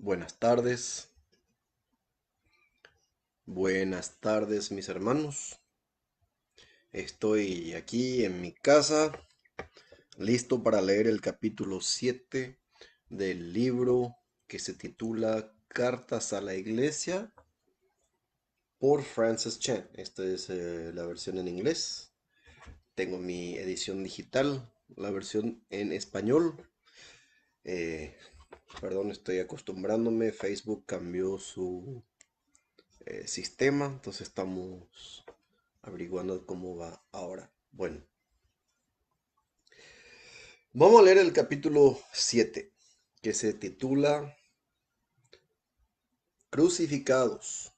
Buenas tardes, buenas tardes mis hermanos. Estoy aquí en mi casa, listo para leer el capítulo 7 del libro que se titula Cartas a la Iglesia por Francis Chan. Esta es la versión en inglés. Tengo mi edición digital, la versión en español. Eh, Perdón, estoy acostumbrándome. Facebook cambió su sistema, entonces estamos averiguando cómo va ahora. Bueno, vamos a leer el capítulo 7 que se titula Crucificados.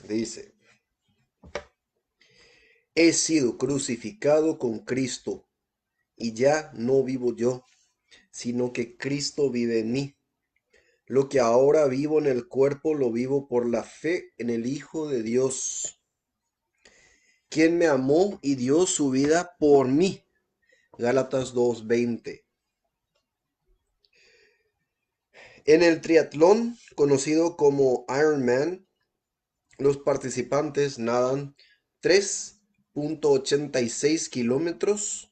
Dice, he sido crucificado con Cristo, y ya no vivo yo, sino que Cristo vive en mí. Lo que ahora vivo en el cuerpo lo vivo por la fe en el Hijo de Dios, quien me amó y dio su vida por mí. Gálatas 2:20. En el triatlón, conocido como Ironman, los participantes nadan 3,86 kilómetros,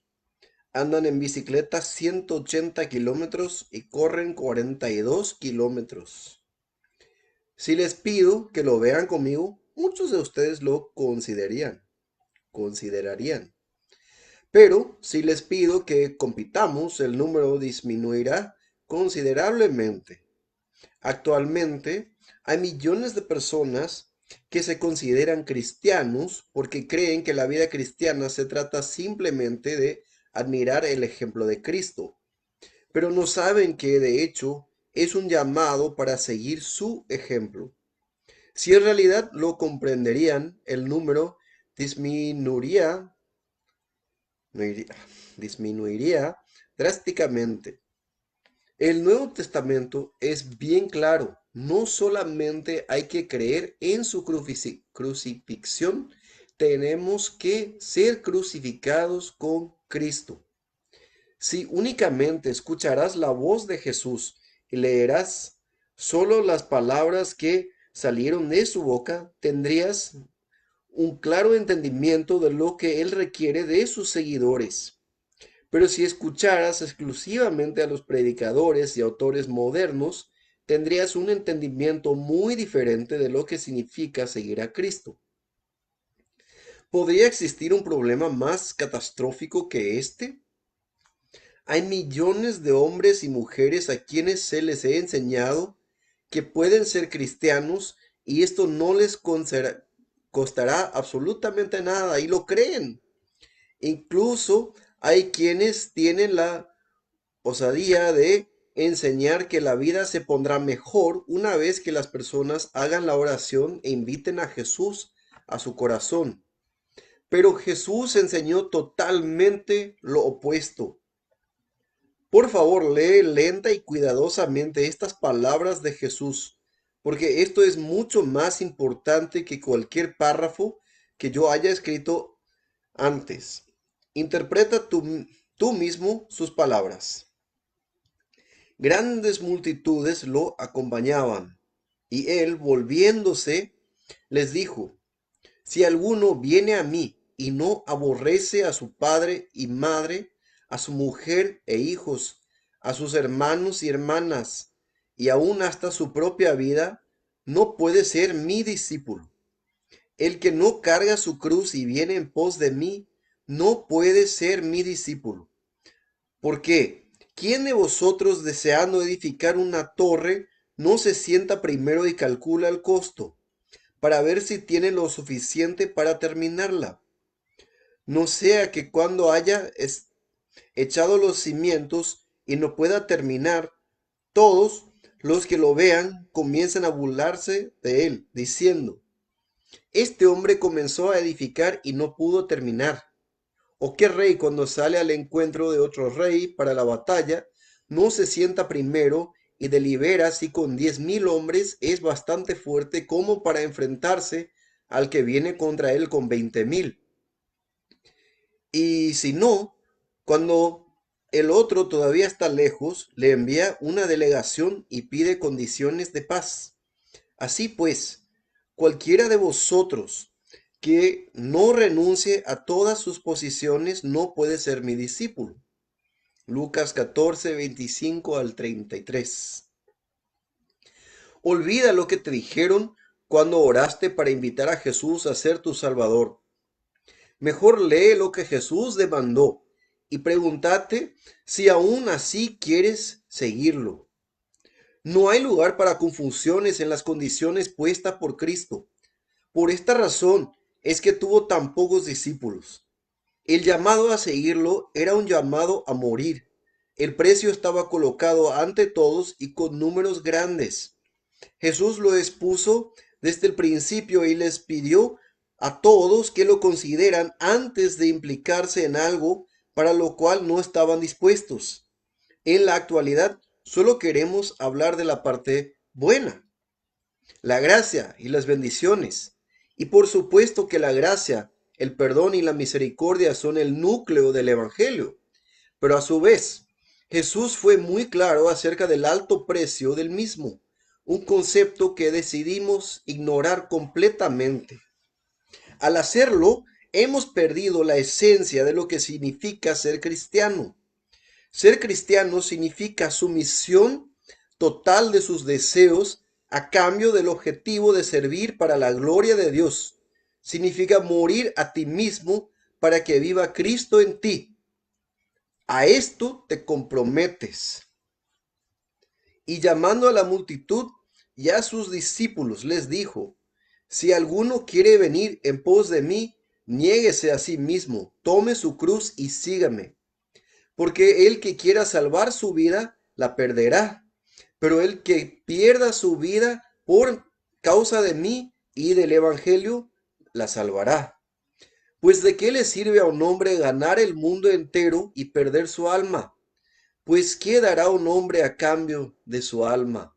andan en bicicleta 180 kilómetros y corren 42 kilómetros. Si les pido que lo vean conmigo, muchos de ustedes lo considerarían. Pero si les pido que compitamos, el número disminuirá considerablemente. Actualmente hay millones de personas que se consideran cristianos porque creen que la vida cristiana se trata simplemente de admirar el ejemplo de Cristo, pero no saben que de hecho es un llamado para seguir su ejemplo. Si en realidad lo comprenderían, el número disminuiría, disminuiría drásticamente. El Nuevo Testamento es bien claro. No solamente hay que creer en su crucifixión, tenemos que ser crucificados con Cristo. Si únicamente escucharás la voz de Jesús y leerás solo las palabras que salieron de su boca, tendrías un claro entendimiento de lo que Él requiere de sus seguidores. Pero si escucharas exclusivamente a los predicadores y autores modernos, tendrías un entendimiento muy diferente de lo que significa seguir a Cristo. ¿Podría existir un problema más catastrófico que este? Hay millones de hombres y mujeres a quienes se les ha enseñado que pueden ser cristianos y esto no les costará absolutamente nada y lo creen. Incluso hay quienes tienen la osadía de enseñar que la vida se pondrá mejor una vez que las personas hagan la oración e inviten a Jesús a su corazón. Pero Jesús enseñó totalmente lo opuesto. Por favor, lee lenta y cuidadosamente estas palabras de Jesús, porque esto es mucho más importante que cualquier párrafo que yo haya escrito antes. Interpreta tú mismo sus palabras. Grandes multitudes lo acompañaban, y él, volviéndose, les dijo, si alguno viene a mí y no aborrece a su padre y madre, a su mujer e hijos, a sus hermanos y hermanas, y aun hasta su propia vida, no puede ser mi discípulo. El que no carga su cruz y viene en pos de mí, no puede ser mi discípulo. ¿Por qué? ¿Quién de vosotros deseando edificar una torre no se sienta primero y calcula el costo para ver si tiene lo suficiente para terminarla? No sea que cuando haya echado los cimientos y no pueda terminar, todos los que lo vean comiencen a burlarse de él, diciendo, este hombre comenzó a edificar y no pudo terminar. ¿O qué rey cuando sale al encuentro de otro rey para la batalla no se sienta primero y delibera si con 10,000 hombres es bastante fuerte como para enfrentarse al que viene contra él con 20,000? Y si no, cuando el otro todavía está lejos, le envía una delegación y pide condiciones de paz. Así pues, cualquiera de vosotros que no renuncie a todas sus posiciones no puede ser mi discípulo. Lucas 14, 25 al 33. Olvida lo que te dijeron cuando oraste para invitar a Jesús a ser tu Salvador. Mejor lee lo que Jesús demandó y pregúntate si aún así quieres seguirlo. No hay lugar para confusiones en las condiciones puestas por Cristo. Por esta razón es que tuvo tan pocos discípulos. El llamado a seguirlo era un llamado a morir. El precio estaba colocado ante todos y con números grandes. Jesús lo expuso desde el principio y les pidió a todos que lo consideran antes de implicarse en algo para lo cual no estaban dispuestos. En la actualidad solo queremos hablar de la parte buena, la gracia y las bendiciones. Y por supuesto que la gracia, el perdón y la misericordia son el núcleo del Evangelio. Pero a su vez, Jesús fue muy claro acerca del alto precio del mismo, un concepto que decidimos ignorar completamente. Al hacerlo, hemos perdido la esencia de lo que significa ser cristiano. Ser cristiano significa sumisión total de sus deseos a cambio del objetivo de servir para la gloria de Dios. Significa morir a ti mismo para que viva Cristo en ti. A esto te comprometes. Y llamando a la multitud y a sus discípulos, les dijo: si alguno quiere venir en pos de mí, niéguese a sí mismo, tome su cruz y sígame. Porque el que quiera salvar su vida, la perderá. Pero el que pierda su vida por causa de mí y del Evangelio, la salvará. Pues ¿de qué le sirve a un hombre ganar el mundo entero y perder su alma? Pues ¿qué dará un hombre a cambio de su alma?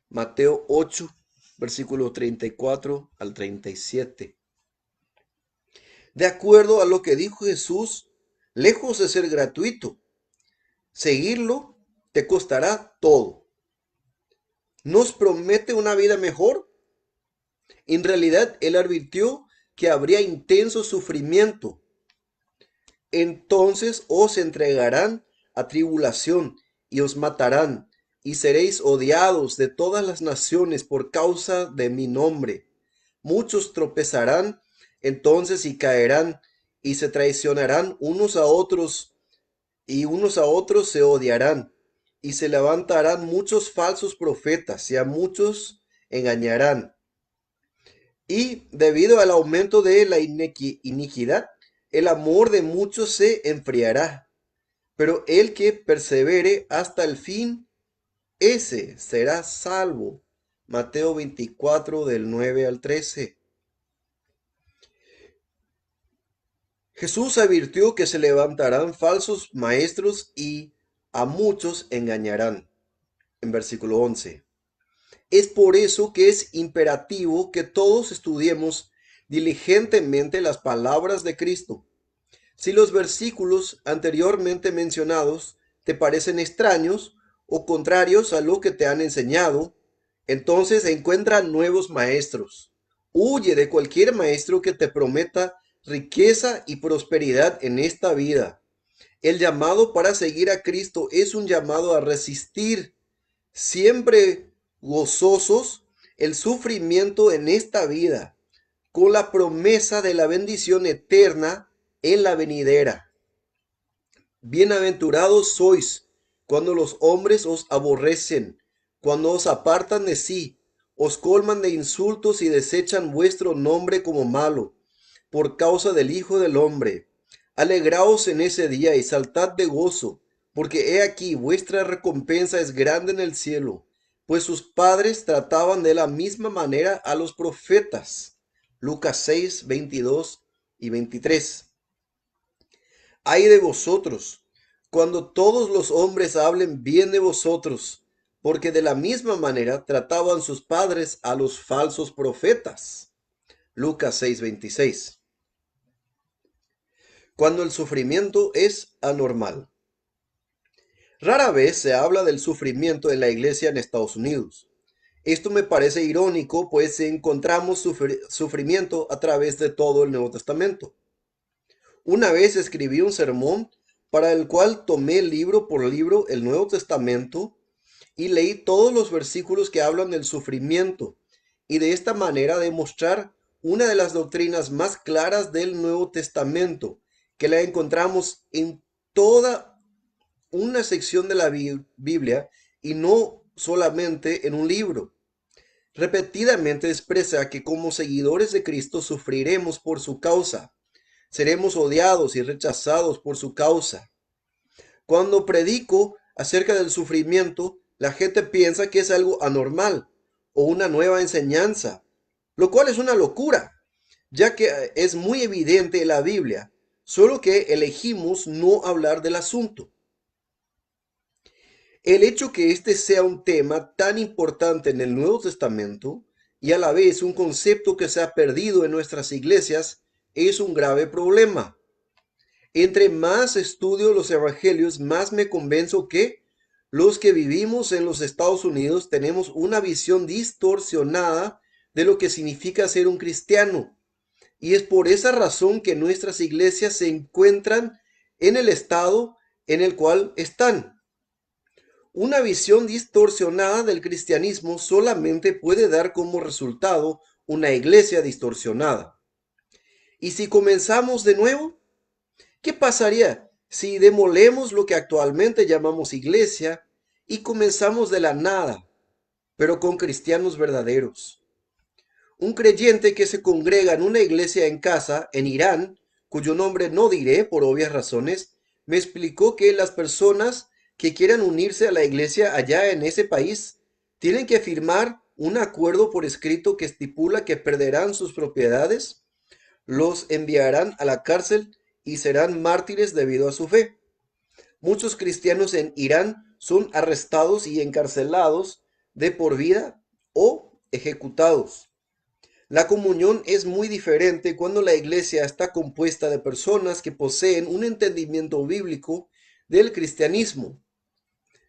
Mateo 8, versículo 34 al 37. De acuerdo a lo que dijo Jesús, lejos de ser gratuito, seguirlo te costará todo. ¿Nos promete una vida mejor? En realidad, él advirtió que habría intenso sufrimiento. Entonces os entregarán a tribulación y os matarán, y seréis odiados de todas las naciones por causa de mi nombre. Muchos tropezarán entonces y caerán, y se traicionarán unos a otros, y unos a otros se odiarán, y se levantarán muchos falsos profetas, y a muchos engañarán. Y debido al aumento de la iniquidad, el amor de muchos se enfriará. Pero el que persevere hasta el fin, ese será salvo. Mateo 24 del 9 al 13. Jesús advirtió que se levantarán falsos maestros y a muchos engañarán. En versículo 11. Es por eso que es imperativo que todos estudiemos diligentemente las palabras de Cristo. Si los versículos anteriormente mencionados te parecen extraños o contrarios a lo que te han enseñado, entonces encuentra nuevos maestros. Huye de cualquier maestro que te prometa riqueza y prosperidad en esta vida. El llamado para seguir a Cristo es un llamado a resistir, siempre gozosos, el sufrimiento en esta vida, con la promesa de la bendición eterna en la venidera. Bienaventurados sois cuando los hombres os aborrecen, cuando os apartan de sí, os colman de insultos y desechan vuestro nombre como malo, por causa del Hijo del Hombre. Alegraos en ese día y saltad de gozo, porque he aquí vuestra recompensa es grande en el cielo, pues sus padres trataban de la misma manera a los profetas. Lucas 6, 22 y 23. Ay de vosotros, cuando todos los hombres hablen bien de vosotros, porque de la misma manera trataban sus padres a los falsos profetas. Lucas 6:26. Cuando el sufrimiento es anormal. Rara vez se habla del sufrimiento en la iglesia en Estados Unidos. Esto me parece irónico, pues encontramos sufrimiento a través de todo el Nuevo Testamento. Una vez escribí un sermón para el cual tomé libro por libro el Nuevo Testamento y leí todos los versículos que hablan del sufrimiento y de esta manera demostrar una de las doctrinas más claras del Nuevo Testamento, que la encontramos en toda una sección de la Biblia y no solamente en un libro. Repetidamente expresa que como seguidores de Cristo sufriremos por su causa, seremos odiados y rechazados por su causa. Cuando predico acerca del sufrimiento, la gente piensa que es algo anormal o una nueva enseñanza, lo cual es una locura, ya que es muy evidente en la Biblia, solo que elegimos no hablar del asunto. El hecho que este sea un tema tan importante en el Nuevo Testamento y a la vez un concepto que se ha perdido en nuestras iglesias es un grave problema. Entre más estudio los evangelios, más me convenzo que los que vivimos en los Estados Unidos tenemos una visión distorsionada de lo que significa ser un cristiano. Y es por esa razón que nuestras iglesias se encuentran en el estado en el cual están. Una visión distorsionada del cristianismo solamente puede dar como resultado una iglesia distorsionada. ¿Y si comenzamos de nuevo? ¿Qué pasaría si demolemos lo que actualmente llamamos iglesia y comenzamos de la nada, pero con cristianos verdaderos? Un creyente que se congrega en una iglesia en casa en Irán, cuyo nombre no diré por obvias razones, me explicó que las personas que quieran unirse a la iglesia allá en ese país tienen que firmar un acuerdo por escrito que estipula que perderán sus propiedades, los enviarán a la cárcel y serán mártires debido a su fe. Muchos cristianos en Irán son arrestados y encarcelados de por vida o ejecutados. La comunión es muy diferente cuando la iglesia está compuesta de personas que poseen un entendimiento bíblico del cristianismo.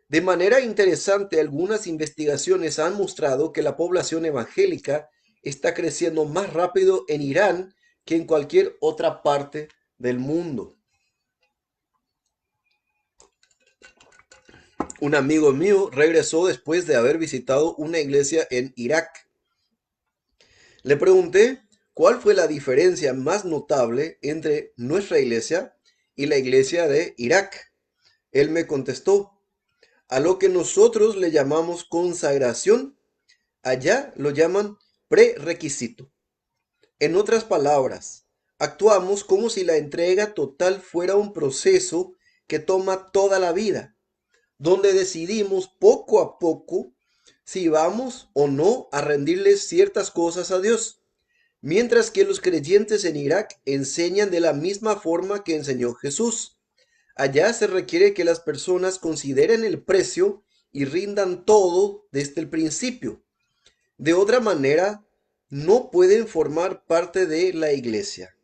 De manera interesante, algunas investigaciones han mostrado que la población evangélica está creciendo más rápido en Irán que en cualquier otra parte del mundo. Un amigo mío regresó después de haber visitado una iglesia en Irak. Le pregunté cuál fue la diferencia más notable entre nuestra iglesia y la iglesia de Irak. Él me contestó, a lo que nosotros le llamamos consagración, allá lo llaman prerequisito. En otras palabras, actuamos como si la entrega total fuera un proceso que toma toda la vida, donde decidimos poco a poco si vamos o no a rendirles ciertas cosas a Dios, mientras que los creyentes en Irak enseñan de la misma forma que enseñó Jesús. Allá se requiere que las personas consideren el precio y rindan todo desde el principio. De otra manera, no pueden formar parte de la iglesia.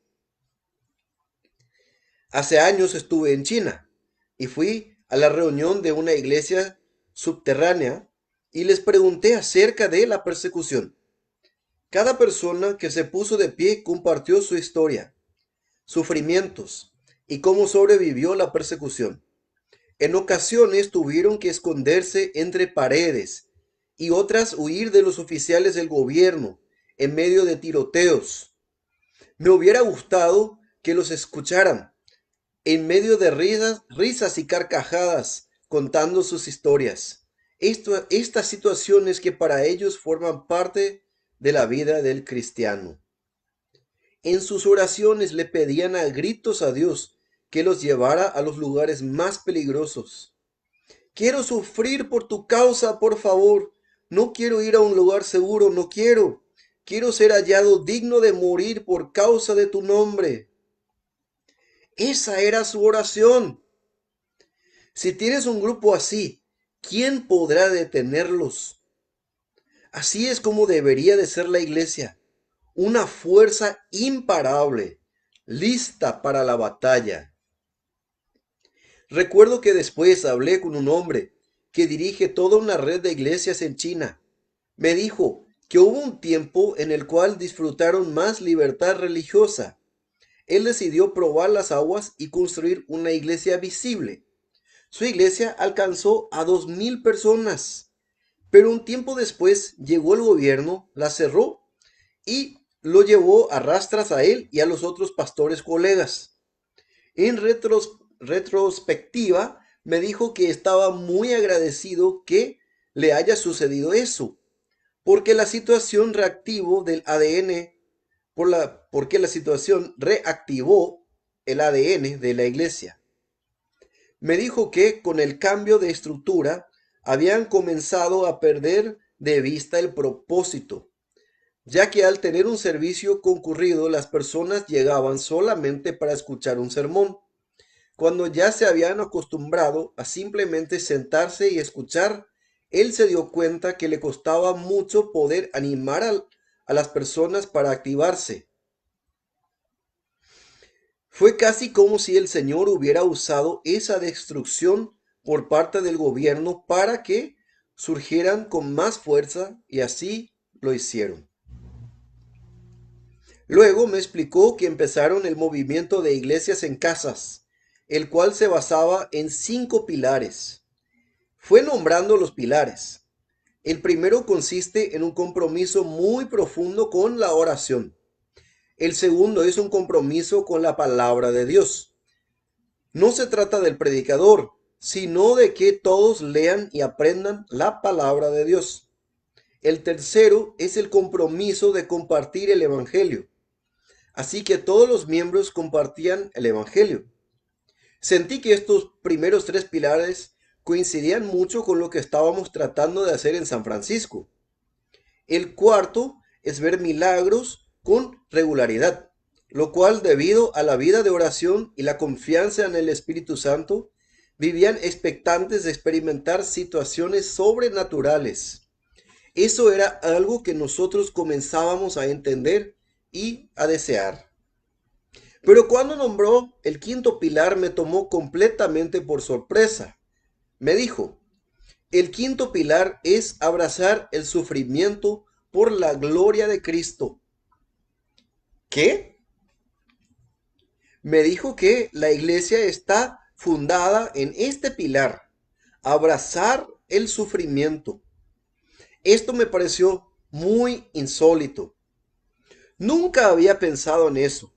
Hace años estuve en China y fui a la reunión de una iglesia subterránea y les pregunté acerca de la persecución. Cada persona que se puso de pie compartió su historia, sufrimientos y cómo sobrevivió la persecución. En ocasiones tuvieron que esconderse entre paredes y otras huir de los oficiales del gobierno en medio de tiroteos. Me hubiera gustado que los escucharan en medio de risas y carcajadas contando sus historias. Estas situaciones que para ellos forman parte de la vida del cristiano. En sus oraciones le pedían a gritos a Dios que los llevara a los lugares más peligrosos. Quiero sufrir por tu causa, por favor. No quiero ir a un lugar seguro, no quiero. Quiero ser hallado digno de morir por causa de tu nombre. Esa era su oración. Si tienes un grupo así, ¿quién podrá detenerlos? Así es como debería de ser la iglesia. Una fuerza imparable, lista para la batalla. Recuerdo que después hablé con un hombre que dirige toda una red de iglesias en China. Me dijo que hubo un tiempo en el cual disfrutaron más libertad religiosa. Él decidió probar las aguas y construir una iglesia visible. Su iglesia alcanzó a 2000 personas, pero un tiempo después llegó el gobierno, la cerró y lo llevó a rastras a él y a los otros pastores colegas. En retrospectiva, me dijo que estaba muy agradecido que le haya sucedido eso, porque la situación reactivo del ADN, porque la situación reactivó el ADN de la iglesia. Me dijo que con el cambio de estructura habían comenzado a perder de vista el propósito, ya que al tener un servicio concurrido las personas llegaban solamente para escuchar un sermón, cuando ya se habían acostumbrado a simplemente sentarse y escuchar. Él se dio cuenta que le costaba mucho poder animar a las personas para activarse. Fue casi como si el Señor hubiera usado esa destrucción por parte del gobierno para que surgieran con más fuerza, y así lo hicieron. Luego me explicó que empezaron el movimiento de iglesias en casas, el cual se basaba en 5 pilares. Fue nombrando los pilares. El primero consiste en un compromiso muy profundo con la oración. El segundo es un compromiso con la palabra de Dios. No se trata del predicador, sino de que todos lean y aprendan la palabra de Dios. El tercero es el compromiso de compartir el Evangelio. Así que todos los miembros compartían el Evangelio. Sentí que estos primeros 3 pilares coincidían mucho con lo que estábamos tratando de hacer en San Francisco. El cuarto es ver milagros con regularidad, lo cual debido a la vida de oración y la confianza en el Espíritu Santo, vivían expectantes de experimentar situaciones sobrenaturales. Eso era algo que nosotros comenzábamos a entender y a desear. Pero cuando nombró el quinto pilar me tomó completamente por sorpresa. Me dijo, el quinto pilar es abrazar el sufrimiento por la gloria de Cristo. ¿Qué? Me dijo que la iglesia está fundada en este pilar, abrazar el sufrimiento. Esto me pareció muy insólito. Nunca había pensado en eso,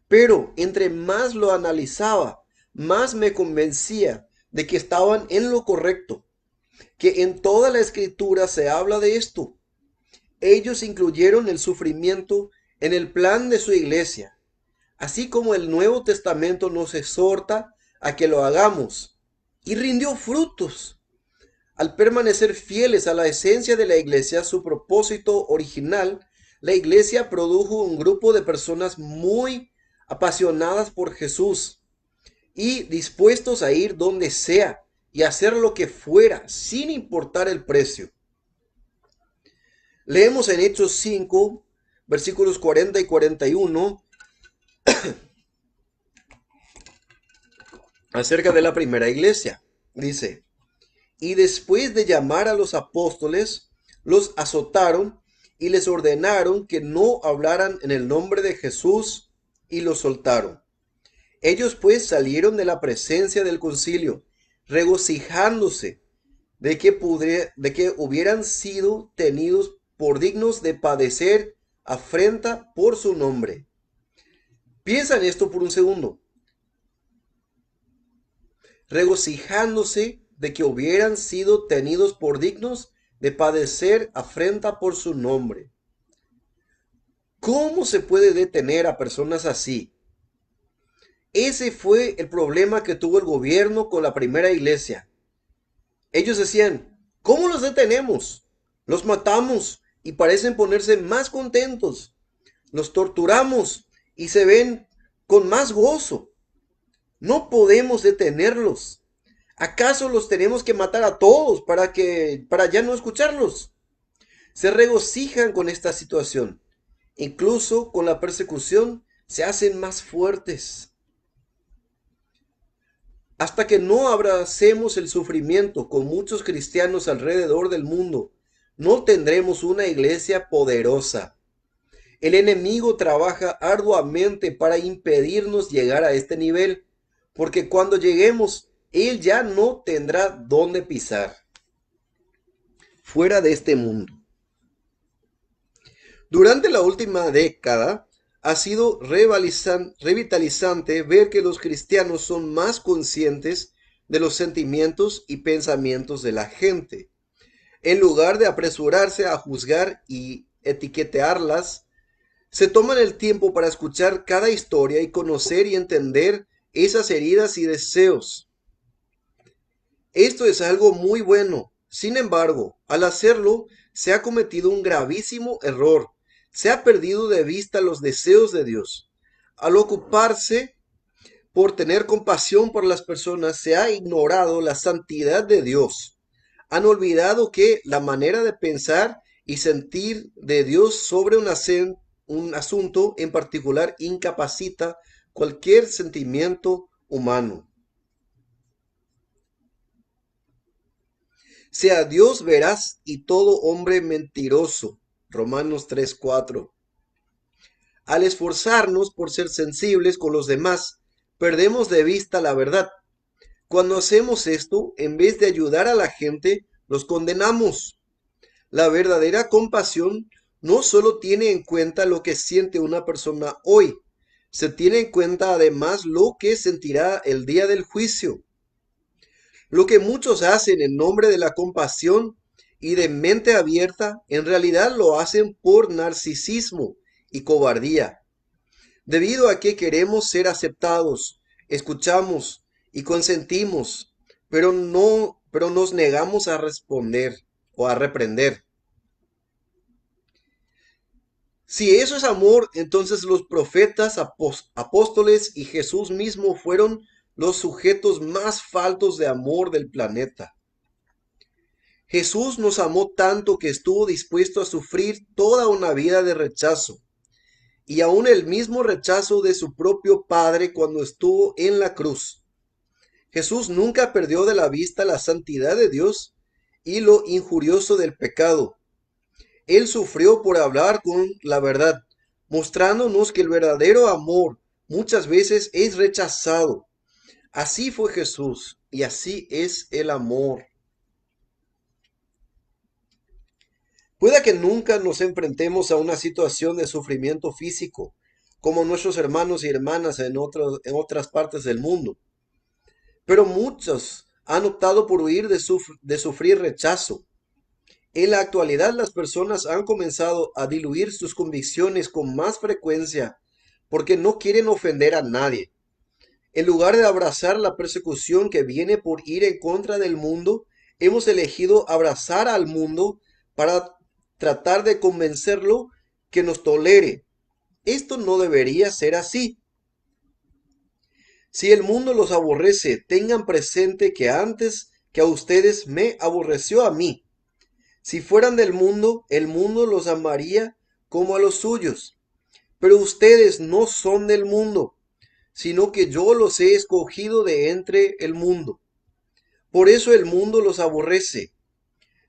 pero entre más lo analizaba, más me convencía de que estaban en lo correcto, que en toda la escritura se habla de esto. Ellos incluyeron el sufrimiento en el plan de su iglesia, así como el Nuevo Testamento nos exhorta a que lo hagamos, y rindió frutos. Al permanecer fieles a la esencia de la iglesia, su propósito original, la iglesia produjo un grupo de personas muy apasionadas por Jesús y dispuestos a ir donde sea y hacer lo que fuera, sin importar el precio. Leemos en Hechos 5, versículos 40 y 41, acerca de la primera iglesia. Dice, y después de llamar a los apóstoles, los azotaron y les ordenaron que no hablaran en el nombre de Jesús, y los soltaron. Ellos pues salieron de la presencia del concilio, regocijándose de que hubieran sido tenidos por dignos de padecer afrenta por su nombre. Piensa en esto por un segundo. Regocijándose de que hubieran sido tenidos por dignos de padecer afrenta por su nombre. ¿Cómo se puede detener a personas así? Ese fue el problema que tuvo el gobierno con la primera iglesia. Ellos decían, ¿cómo los detenemos? Los matamos y parecen ponerse más contentos. Los torturamos y se ven con más gozo. No podemos detenerlos. ¿Acaso los tenemos que matar a todos para ya no escucharlos? Se regocijan con esta situación. Incluso con la persecución se hacen más fuertes. Hasta que no abracemos el sufrimiento con muchos cristianos alrededor del mundo, no tendremos una iglesia poderosa. El enemigo trabaja arduamente para impedirnos llegar a este nivel, porque cuando lleguemos, él ya no tendrá dónde pisar fuera de este mundo. Durante la última década ha sido revitalizante ver que los cristianos son más conscientes de los sentimientos y pensamientos de la gente. En lugar de apresurarse a juzgar y etiquetarlas, se toman el tiempo para escuchar cada historia y conocer y entender esas heridas y deseos. Esto es algo muy bueno. Sin embargo, al hacerlo, se ha cometido un gravísimo error. Se ha perdido de vista los deseos de Dios. Al ocuparse por tener compasión por las personas, se ha ignorado la santidad de Dios. Han olvidado que la manera de pensar y sentir de Dios sobre un asunto en particular incapacita cualquier sentimiento humano. Sea Dios veraz y todo hombre mentiroso. Romanos 3:4. Al esforzarnos por ser sensibles con los demás, perdemos de vista la verdad. Cuando hacemos esto, en vez de ayudar a la gente, los condenamos. La verdadera compasión no solo tiene en cuenta lo que siente una persona hoy, se tiene en cuenta además lo que sentirá el día del juicio. Lo que muchos hacen en nombre de la compasión y de mente abierta, en realidad lo hacen por narcisismo y cobardía. Debido a que queremos ser aceptados, escuchamos y consentimos, pero nos negamos a responder o a reprender. Si eso es amor, entonces los profetas, apóstoles y Jesús mismo fueron los sujetos más faltos de amor del planeta. Jesús nos amó tanto que estuvo dispuesto a sufrir toda una vida de rechazo, y aún el mismo rechazo de su propio Padre cuando estuvo en la cruz. Jesús nunca perdió de la vista la santidad de Dios y lo injurioso del pecado. Él sufrió por hablar con la verdad, mostrándonos que el verdadero amor muchas veces es rechazado. Así fue Jesús y así es el amor. Pueda que nunca nos enfrentemos a una situación de sufrimiento físico, como nuestros hermanos y hermanas en otras partes del mundo, pero muchos han optado por huir de sufrir rechazo. En la actualidad, las personas han comenzado a diluir sus convicciones con más frecuencia porque no quieren ofender a nadie. En lugar de abrazar la persecución que viene por ir en contra del mundo, hemos elegido abrazar al mundo para tratar de convencerlo que nos tolere. Esto no debería ser así. Si el mundo los aborrece, tengan presente que antes que a ustedes me aborreció a mí. Si fueran del mundo, el mundo los amaría como a los suyos. Pero ustedes no son del mundo, sino que yo los he escogido de entre el mundo. Por eso el mundo los aborrece.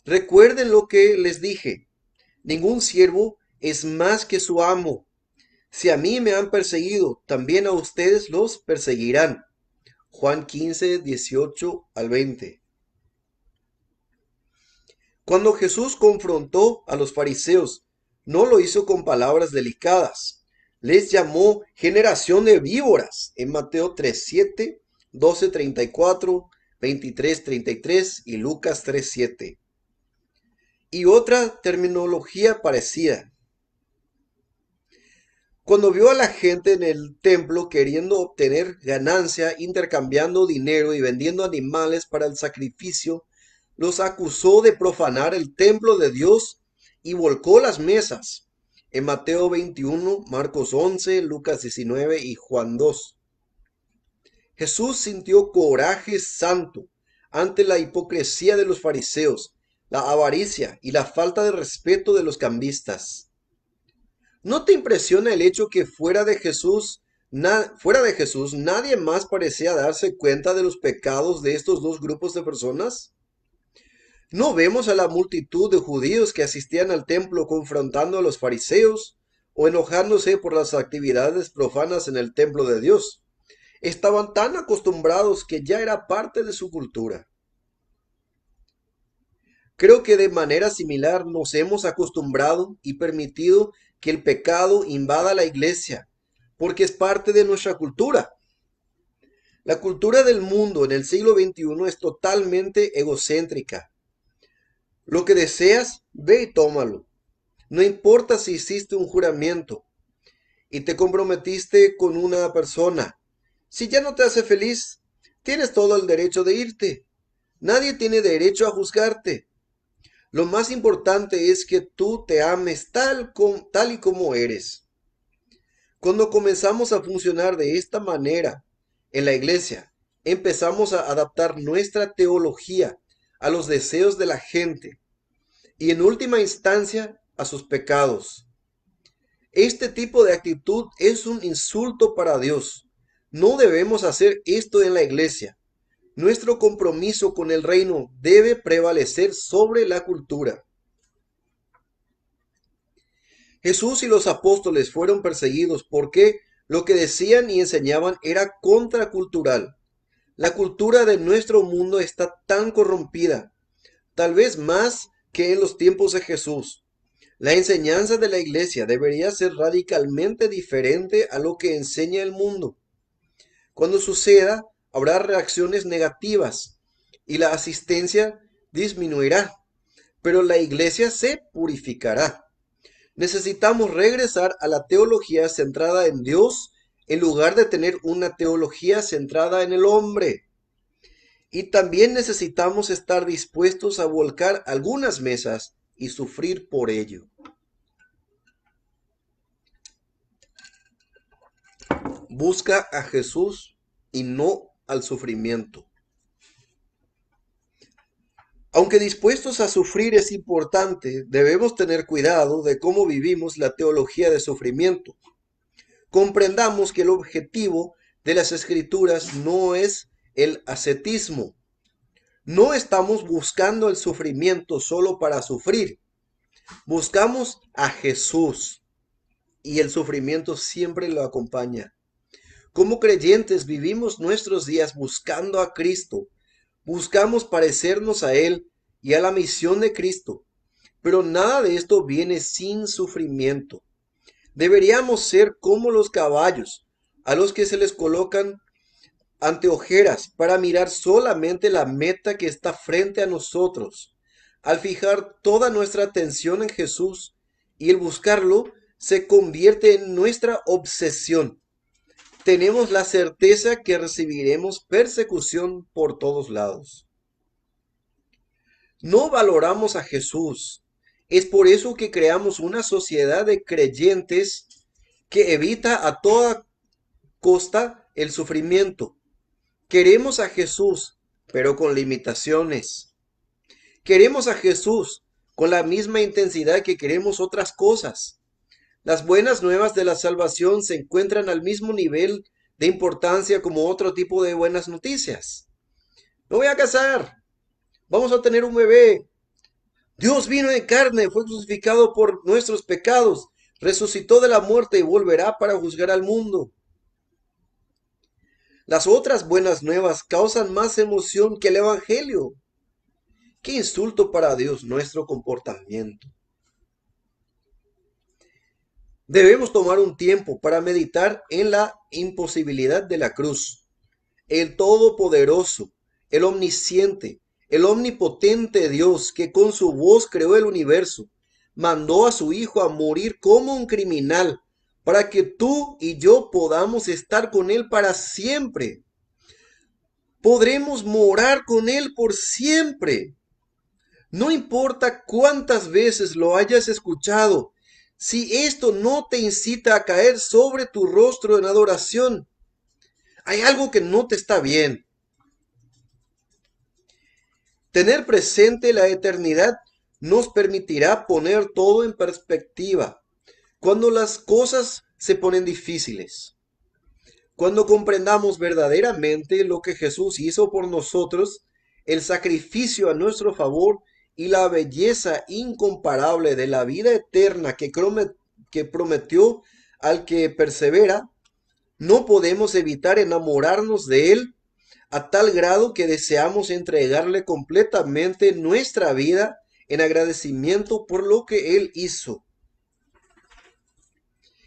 Recuerden lo que les dije. Ningún siervo es más que su amo. Si a mí me han perseguido, también a ustedes los perseguirán. Juan 15, 18 al 20. Cuando Jesús confrontó a los fariseos, no lo hizo con palabras delicadas. Les llamó generación de víboras en Mateo 3:7, 12:34, 23:33 y Lucas 3:7. Y otra terminología parecida. Cuando vio a la gente en el templo queriendo obtener ganancia, intercambiando dinero y vendiendo animales para el sacrificio, los acusó de profanar el templo de Dios y volcó las mesas. En Mateo 21, Marcos 11, Lucas 19 y Juan 2. Jesús sintió coraje santo ante la hipocresía de los fariseos, la avaricia y la falta de respeto de los cambistas. ¿No te impresiona el hecho que fuera de Jesús Fuera de Jesús, nadie más parecía darse cuenta de los pecados de estos dos grupos de personas. ¿No vemos a la multitud de judíos que asistían al templo confrontando a los fariseos o enojándose por las actividades profanas en el templo de Dios? Estaban tan acostumbrados que ya era parte de su cultura. Creo que de manera similar nos hemos acostumbrado y permitido que el pecado invada la iglesia, porque es parte de nuestra cultura. La cultura del mundo en el siglo XXI es totalmente egocéntrica. Lo que deseas, ve y tómalo. No importa si hiciste un juramento y te comprometiste con una persona. Si ya no te hace feliz, tienes todo el derecho de irte. Nadie tiene derecho a juzgarte. Lo más importante es que tú te ames tal y como eres. Cuando comenzamos a funcionar de esta manera en la iglesia, empezamos a adaptar nuestra teología a los deseos de la gente y en última instancia a sus pecados. Este tipo de actitud es un insulto para Dios. No debemos hacer esto en la iglesia. Nuestro compromiso con el reino debe prevalecer sobre la cultura. Jesús y los apóstoles fueron perseguidos porque lo que decían y enseñaban era contracultural. La cultura de nuestro mundo está tan corrompida, tal vez más que en los tiempos de Jesús. La enseñanza de la iglesia debería ser radicalmente diferente a lo que enseña el mundo. Cuando suceda, habrá reacciones negativas y la asistencia disminuirá, pero la iglesia se purificará. Necesitamos regresar a la teología centrada en Dios en lugar de tener una teología centrada en el hombre. Y también necesitamos estar dispuestos a volcar algunas mesas y sufrir por ello. Busca a Jesús y no al sufrimiento. Aunque dispuestos a sufrir es importante, debemos tener cuidado de cómo vivimos la teología de sufrimiento. Comprendamos que el objetivo de las escrituras no es el ascetismo. No estamos buscando el sufrimiento solo para sufrir. Buscamos a Jesús y el sufrimiento siempre lo acompaña. Como creyentes vivimos nuestros días buscando a Cristo. Buscamos parecernos a Él y a la misión de Cristo. Pero nada de esto viene sin sufrimiento. Deberíamos ser como los caballos, a los que se les colocan anteojeras para mirar solamente la meta que está frente a nosotros. Al fijar toda nuestra atención en Jesús y el buscarlo, se convierte en nuestra obsesión. Tenemos la certeza que recibiremos persecución por todos lados. No valoramos a Jesús. Es por eso que creamos una sociedad de creyentes que evita a toda costa el sufrimiento. Queremos a Jesús, pero con limitaciones. Queremos a Jesús con la misma intensidad que queremos otras cosas. Las buenas nuevas de la salvación se encuentran al mismo nivel de importancia como otro tipo de buenas noticias. Me voy a casar. Vamos a tener un bebé. Dios vino en carne, fue crucificado por nuestros pecados, resucitó de la muerte y volverá para juzgar al mundo. Las otras buenas nuevas causan más emoción que el Evangelio. Qué insulto para Dios nuestro comportamiento. Debemos tomar un tiempo para meditar en la imposibilidad de la cruz. El Todopoderoso, el Omnisciente, el Omnipotente Dios que con su voz creó el universo, mandó a su Hijo a morir como un criminal para que tú y yo podamos estar con Él para siempre. Podremos morar con Él por siempre. No importa cuántas veces lo hayas escuchado, si esto no te incita a caer sobre tu rostro en adoración, hay algo que no te está bien. Tener presente la eternidad nos permitirá poner todo en perspectiva cuando las cosas se ponen difíciles. Cuando comprendamos verdaderamente lo que Jesús hizo por nosotros, el sacrificio a nuestro favor y la belleza incomparable de la vida eterna que prometió al que persevera, no podemos evitar enamorarnos de Él a tal grado que deseamos entregarle completamente nuestra vida en agradecimiento por lo que Él hizo.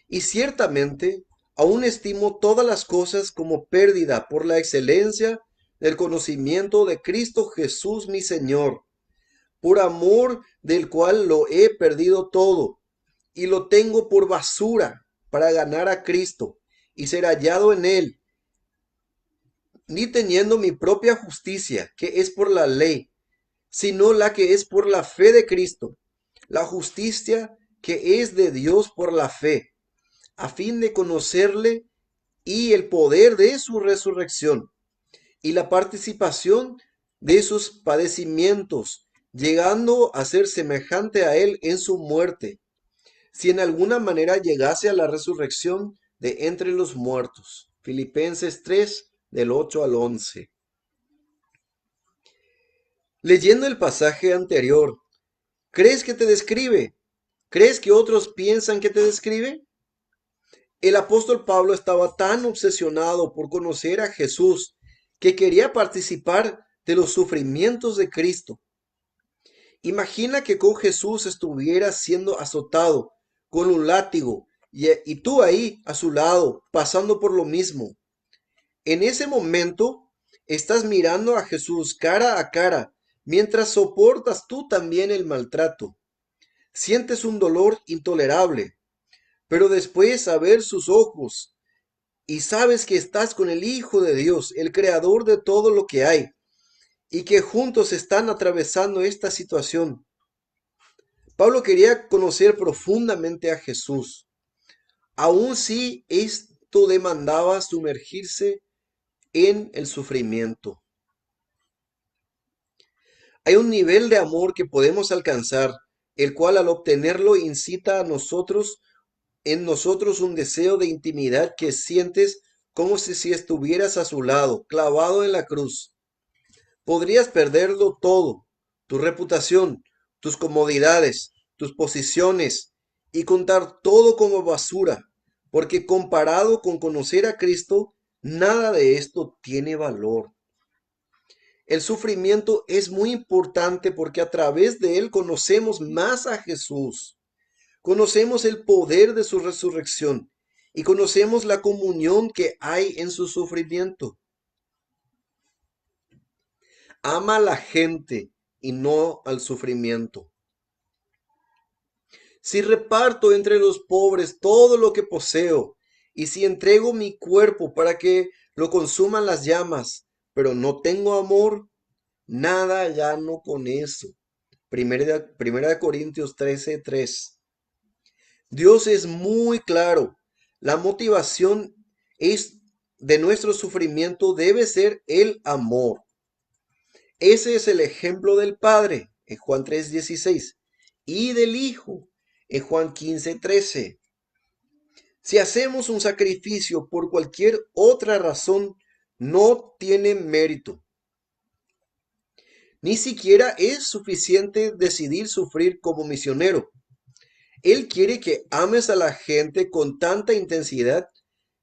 Y ciertamente, aún estimo todas las cosas como pérdida por la excelencia del conocimiento de Cristo Jesús mi Señor, por amor del cual lo he perdido todo, y lo tengo por basura para ganar a Cristo y ser hallado en Él, ni teniendo mi propia justicia, que es por la ley, sino la que es por la fe de Cristo, la justicia que es de Dios por la fe, a fin de conocerle y el poder de su resurrección y la participación de sus padecimientos, llegando a ser semejante a él en su muerte, si en alguna manera llegase a la resurrección de entre los muertos. Filipenses 3, del 8 al 11. Leyendo el pasaje anterior, ¿crees que te describe? ¿Crees que otros piensan que te describe? El apóstol Pablo estaba tan obsesionado por conocer a Jesús que quería participar de los sufrimientos de Cristo. Imagina que con Jesús estuvieras siendo azotado con un látigo y tú ahí a su lado, pasando por lo mismo. En ese momento estás mirando a Jesús cara a cara mientras soportas tú también el maltrato. Sientes un dolor intolerable, pero después a ver sus ojos y sabes que estás con el Hijo de Dios, el creador de todo lo que hay, y que juntos están atravesando esta situación. Pablo quería conocer profundamente a Jesús, aun si esto demandaba sumergirse en el sufrimiento. Hay un nivel de amor que podemos alcanzar, el cual al obtenerlo incita a nosotros, en nosotros un deseo de intimidad que sientes como si estuvieras a su lado, clavado en la cruz. Podrías perderlo todo, tu reputación, tus comodidades, tus posiciones, y contar todo como basura, porque comparado con conocer a Cristo, nada de esto tiene valor. El sufrimiento es muy importante porque a través de él conocemos más a Jesús, conocemos el poder de su resurrección y conocemos la comunión que hay en su sufrimiento. Ama a la gente y no al sufrimiento. Si reparto entre los pobres todo lo que poseo, y si entrego mi cuerpo para que lo consuman las llamas, pero no tengo amor, nada gano con eso. Primera de Corintios 13:3. Dios es muy claro. La motivación es de nuestro sufrimiento debe ser el amor. Ese es el ejemplo del Padre en Juan 3:16 y del Hijo en Juan 15:13. Si hacemos un sacrificio por cualquier otra razón, no tiene mérito. Ni siquiera es suficiente decidir sufrir como misionero. Él quiere que ames a la gente con tanta intensidad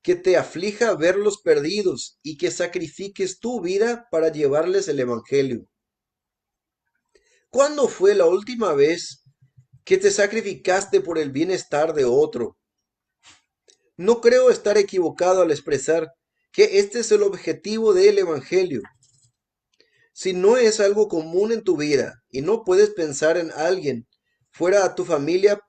que te aflija verlos perdidos y que sacrifiques tu vida para llevarles el Evangelio. ¿Cuándo fue la última vez que te sacrificaste por el bienestar de otro? No creo estar equivocado al expresar que este es el objetivo del Evangelio. Si no es algo común en tu vida y no puedes pensar en alguien fuera a tu familia,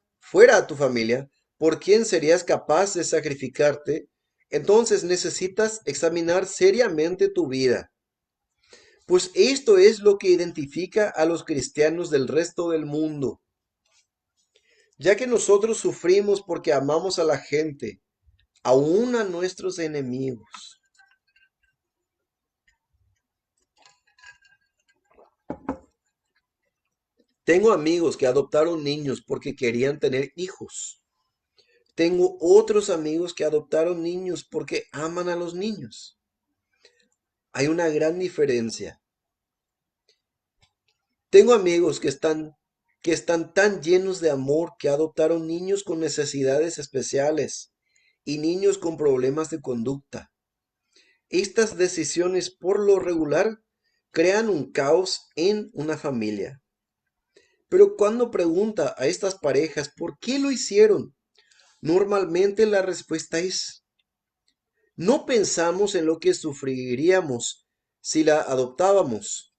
por quien serías capaz de sacrificarte, entonces necesitas examinar seriamente tu vida. Pues esto es lo que identifica a los cristianos del resto del mundo. Ya que nosotros sufrimos porque amamos a la gente, aún a nuestros enemigos. Tengo amigos que adoptaron niños porque querían tener hijos. Tengo otros amigos que adoptaron niños porque aman a los niños. Hay una gran diferencia. Tengo amigos que están tan llenos de amor que adoptaron niños con necesidades especiales y niños con problemas de conducta. Estas decisiones por lo regular crean un caos en una familia. Pero cuando pregunta a estas parejas por qué lo hicieron, normalmente la respuesta es: no pensamos en lo que sufriríamos si la adoptábamos.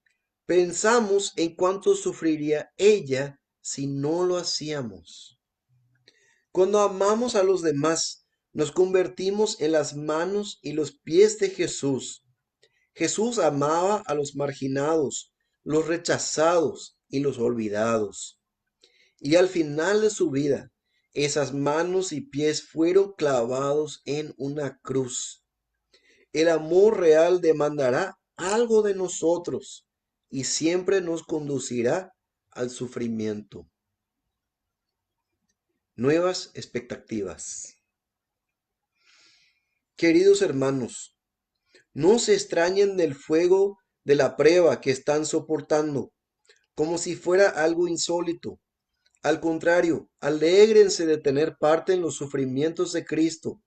Pensamos en cuánto sufriría ella si no lo hacíamos. Cuando amamos a los demás, nos convertimos en las manos y los pies de Jesús. Jesús amaba a los marginados, los rechazados y los olvidados. Y al final de su vida, esas manos y pies fueron clavados en una cruz. El amor real demandará algo de nosotros y siempre nos conducirá al sufrimiento. Nuevas expectativas. Queridos hermanos, no se extrañen del fuego de la prueba que están soportando, como si fuera algo insólito. Al contrario, alégrense de tener parte en los sufrimientos de Cristo,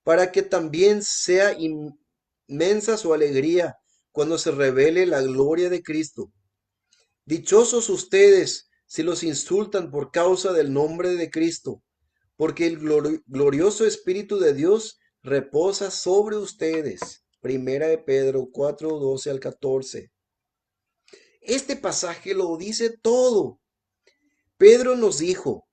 para que también sea inmensa su alegría cuando se revele la gloria de Cristo. Dichosos ustedes si los insultan por causa del nombre de Cristo, porque el glorioso Espíritu de Dios reposa sobre ustedes. Primera de Pedro 4:12 al 14. Este pasaje lo dice todo. Pedro nos dijo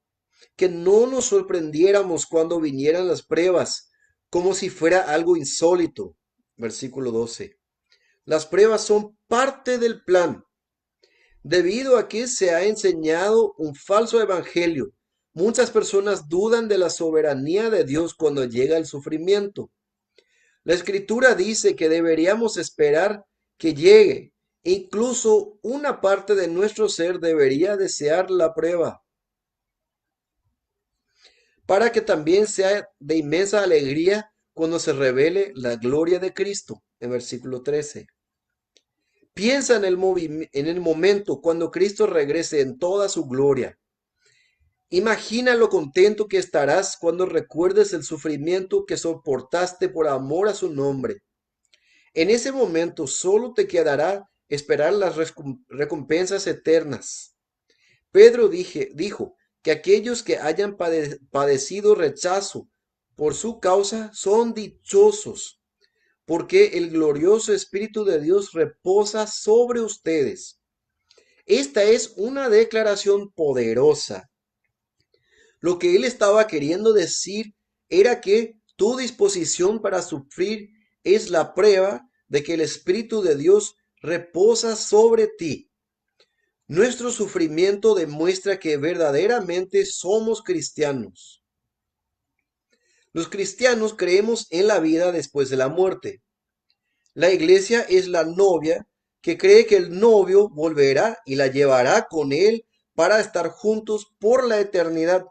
que no nos sorprendiéramos cuando vinieran las pruebas, como si fuera algo insólito. Versículo 12. Las pruebas son parte del plan. Debido a que se ha enseñado un falso evangelio, muchas personas dudan de la soberanía de Dios cuando llega el sufrimiento. La Escritura dice que deberíamos esperar que llegue. Incluso una parte de nuestro ser debería desear la prueba, para que también sea de inmensa alegría cuando se revele la gloria de Cristo. En versículo 13. Piensa en el momento cuando Cristo regrese en toda su gloria. Imagina lo contento que estarás cuando recuerdes el sufrimiento que soportaste por amor a su nombre. En ese momento solo te quedará esperar las recompensas eternas. Pedro dijo que aquellos que hayan padecido rechazo por su causa son dichosos, porque el glorioso Espíritu de Dios reposa sobre ustedes. Esta es una declaración poderosa. Lo que él estaba queriendo decir era que tu disposición para sufrir es la prueba de que el Espíritu de Dios reposa sobre ti. Nuestro sufrimiento demuestra que verdaderamente somos cristianos. Los cristianos creemos en la vida después de la muerte. La iglesia es la novia que cree que el novio volverá y la llevará con él para estar juntos por la eternidad.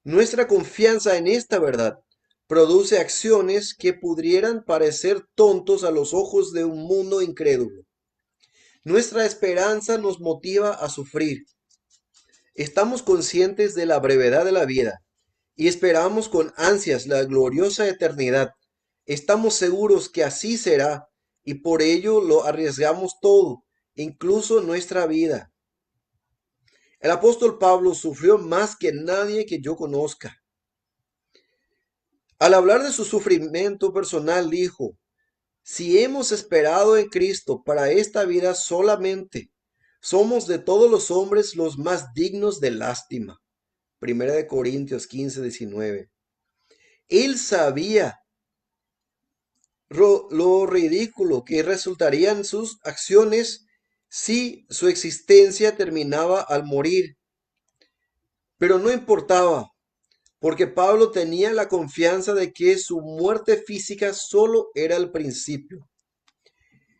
Nuestra confianza en esta verdad produce acciones que pudieran parecer tontos a los ojos de un mundo incrédulo. Nuestra esperanza nos motiva a sufrir. Estamos conscientes de la brevedad de la vida y esperamos con ansias la gloriosa eternidad. Estamos seguros que así será y por ello lo arriesgamos todo, incluso nuestra vida. El apóstol Pablo sufrió más que nadie que yo conozca. Al hablar de su sufrimiento personal, dijo: si hemos esperado en Cristo para esta vida solamente, somos de todos los hombres los más dignos de lástima. Primera de Corintios 15:19. Él sabía lo ridículo que resultarían sus acciones si su existencia terminaba al morir. Pero no importaba, porque Pablo tenía la confianza de que su muerte física solo era el principio.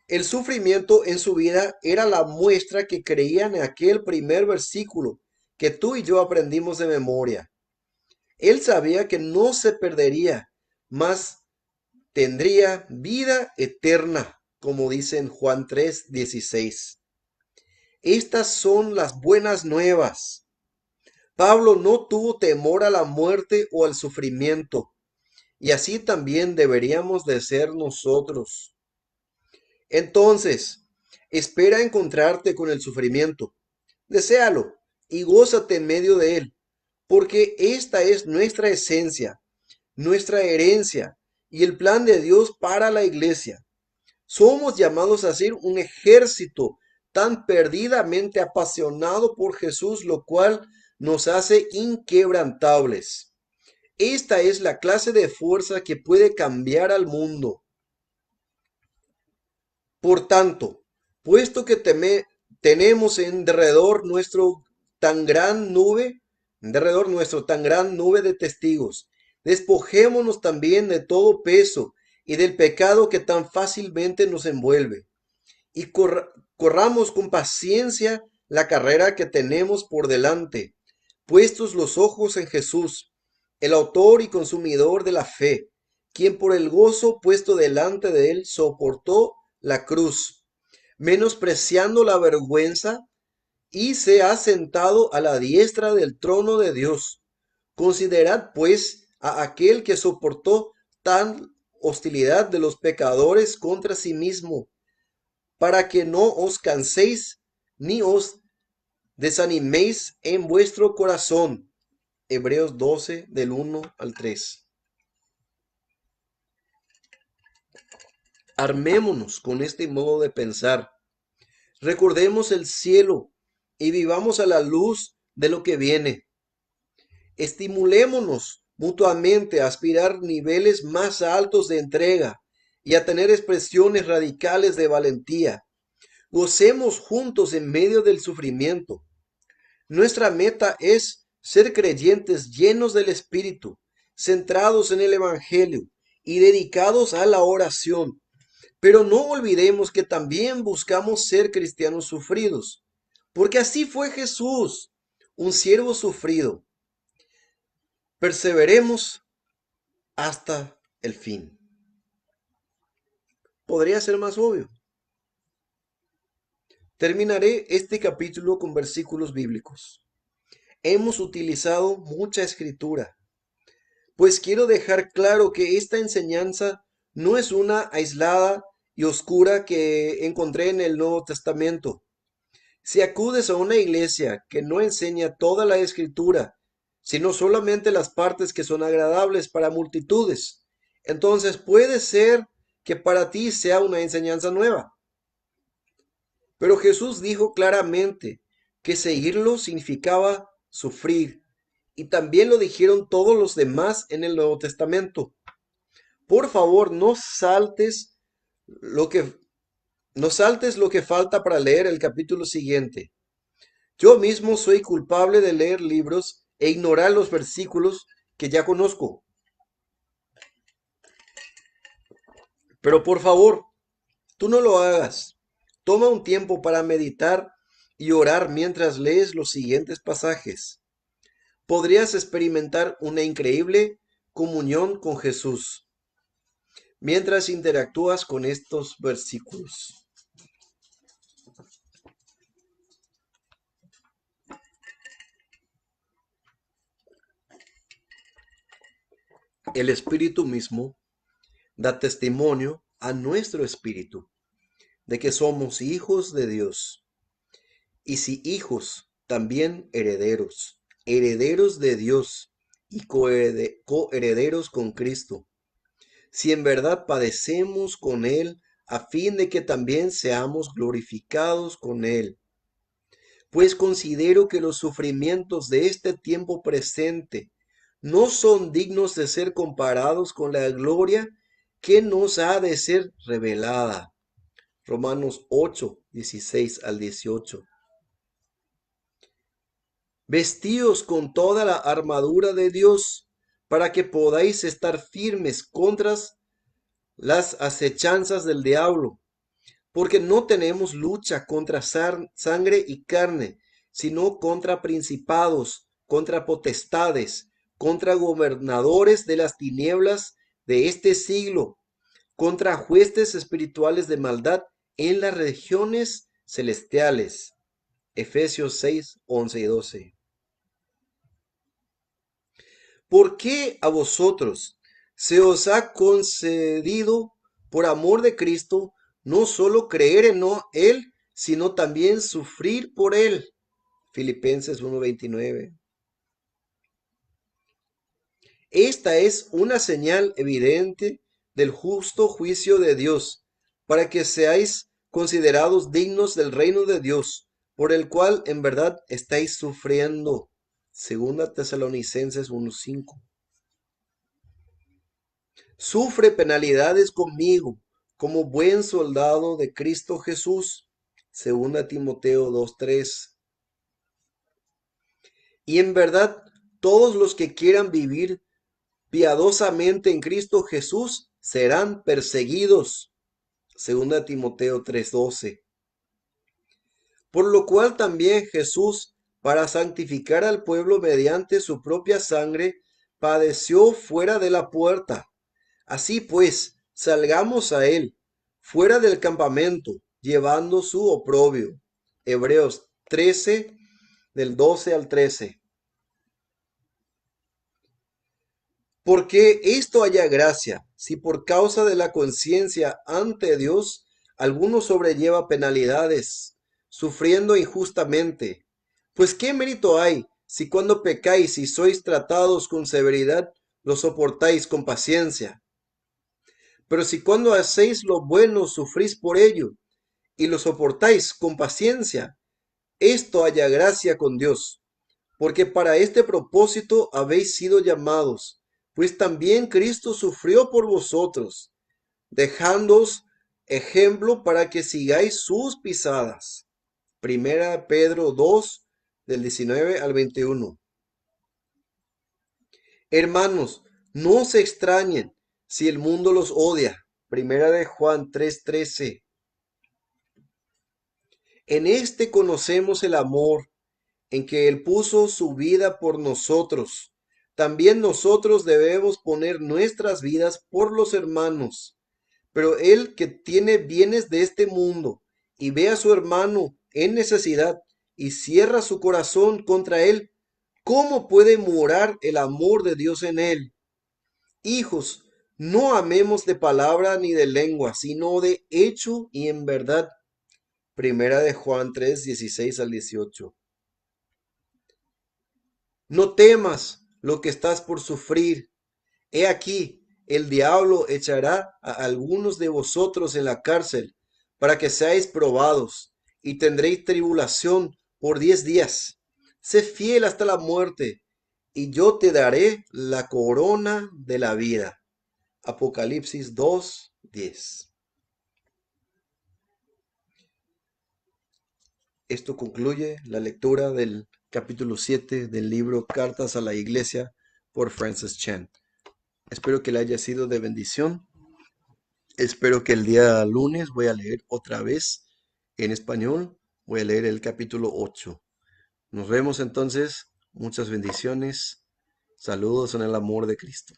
El sufrimiento en su vida era la muestra que creía en aquel primer versículo que tú y yo aprendimos de memoria. Él sabía que no se perdería, mas tendría vida eterna, como dice en Juan 3:16. Estas son las buenas nuevas. Pablo no tuvo temor a la muerte o al sufrimiento, y así también deberíamos de ser nosotros. Entonces, espera encontrarte con el sufrimiento. Deséalo y gózate en medio de él, porque esta es nuestra esencia, nuestra herencia y el plan de Dios para la iglesia. Somos llamados a ser un ejército tan perdidamente apasionado por Jesús, lo cual nos hace inquebrantables. Esta es la clase de fuerza que puede cambiar al mundo. Por tanto, puesto que tenemos en derredor nuestro tan gran nube, tan gran nube de testigos, despojémonos también de todo peso y del pecado que tan fácilmente nos envuelve, y corramos con paciencia la carrera que tenemos por delante, puestos los ojos en Jesús, el autor y consumidor de la fe, quien por el gozo puesto delante de él soportó la cruz, menospreciando la vergüenza, y se ha sentado a la diestra del trono de Dios. Considerad pues a aquel que soportó tan hostilidad de los pecadores contra sí mismo, para que no os canséis ni os desaniméis en vuestro corazón. Hebreos 12 del 1 al 3. Armémonos con este modo de pensar. Recordemos el cielo y vivamos a la luz de lo que viene. Estimulémonos mutuamente a aspirar niveles más altos de entrega y a tener expresiones radicales de valentía. Gocemos juntos en medio del sufrimiento. Nuestra meta es ser creyentes llenos del Espíritu, centrados en el Evangelio y dedicados a la oración. Pero no olvidemos que también buscamos ser cristianos sufridos, porque así fue Jesús, un siervo sufrido. Perseveremos hasta el fin. Podría ser más obvio. Terminaré este capítulo con versículos bíblicos. Hemos utilizado mucha escritura, pues quiero dejar claro que esta enseñanza no es una aislada y oscura que encontré en el Nuevo Testamento. Si acudes a una iglesia que no enseña toda la escritura, sino solamente las partes que son agradables para multitudes, entonces puede ser que para ti sea una enseñanza nueva. Pero Jesús dijo claramente que seguirlo significaba sufrir, y también lo dijeron todos los demás en el Nuevo Testamento. Por favor, lo que, no saltes lo que falta para leer el capítulo siguiente. Yo mismo soy culpable de leer libros e ignorar los versículos que ya conozco. Pero por favor, tú no lo hagas. Toma un tiempo para meditar y orar mientras lees los siguientes pasajes. Podrías experimentar una increíble comunión con Jesús mientras interactúas con estos versículos. El Espíritu mismo da testimonio a nuestro espíritu de que somos hijos de Dios. Y si hijos, también herederos, herederos de Dios y coherederos con Cristo. Si en verdad padecemos con Él, a fin de que también seamos glorificados con Él. Pues considero que los sufrimientos de este tiempo presente no son dignos de ser comparados con la gloria que nos ha de ser revelada. Romanos 8, 16 al 18. Vestíos con toda la armadura de Dios, para que podáis estar firmes contra las acechanzas del diablo, porque no tenemos lucha contra sangre y carne, sino contra principados, contra potestades, contra gobernadores de las tinieblas de este siglo, contra huestes espirituales de maldad en las regiones celestiales. Efesios 6, 11 y 12. ¿Por qué a vosotros se os ha concedido por amor de Cristo no solo creer en Él, sino también sufrir por Él? Filipenses 1:29. Esta es una señal evidente del justo juicio de Dios, para que seáis considerados dignos del reino de Dios, por el cual en verdad estáis sufriendo. Segunda Tesalonicenses 1:5. Sufre penalidades conmigo como buen soldado de Cristo Jesús. Segunda Timoteo 2:3. Y en verdad, todos los que quieran vivir piadosamente en Cristo Jesús serán perseguidos. Segunda Timoteo 3:12. Por lo cual también Jesús, para santificar al pueblo mediante su propia sangre, padeció fuera de la puerta. Así pues, salgamos a él, fuera del campamento, llevando su oprobio. Hebreos 13, del 12 al 13. Porque esto haya gracia, si por causa de la conciencia ante Dios, alguno sobrelleva penalidades, sufriendo injustamente. Pues qué mérito hay si cuando pecáis y sois tratados con severidad, lo soportáis con paciencia. Pero si cuando hacéis lo bueno sufrís por ello y lo soportáis con paciencia, esto haya gracia con Dios, porque para este propósito habéis sido llamados, pues también Cristo sufrió por vosotros, dejándoos ejemplo para que sigáis sus pisadas. Primera Pedro 2, del 19 al 21. Hermanos, no se extrañen si el mundo los odia. Primera de Juan 3:13. En este conocemos el amor, en que Él puso su vida por nosotros. También nosotros debemos poner nuestras vidas por los hermanos. Pero el que tiene bienes de este mundo y ve a su hermano en necesidad y cierra su corazón contra él, ¿cómo puede morar el amor de Dios en él? Hijos, no amemos de palabra ni de lengua, sino de hecho y en verdad. Primera de Juan 3, 16 al 18. No temas lo que estás por sufrir. He aquí, el diablo echará a algunos de vosotros en la cárcel para que seáis probados y tendréis tribulación por 10 días. Sé fiel hasta la muerte y yo te daré la corona de la vida. Apocalipsis 2:10. Esto concluye la lectura del capítulo 7 del libro Cartas a la Iglesia por Francis Chan. Espero que le haya sido de bendición. Espero que el día lunes voy a leer otra vez en español. Voy a leer el capítulo 8. Nos vemos entonces. Muchas bendiciones. Saludos en el amor de Cristo.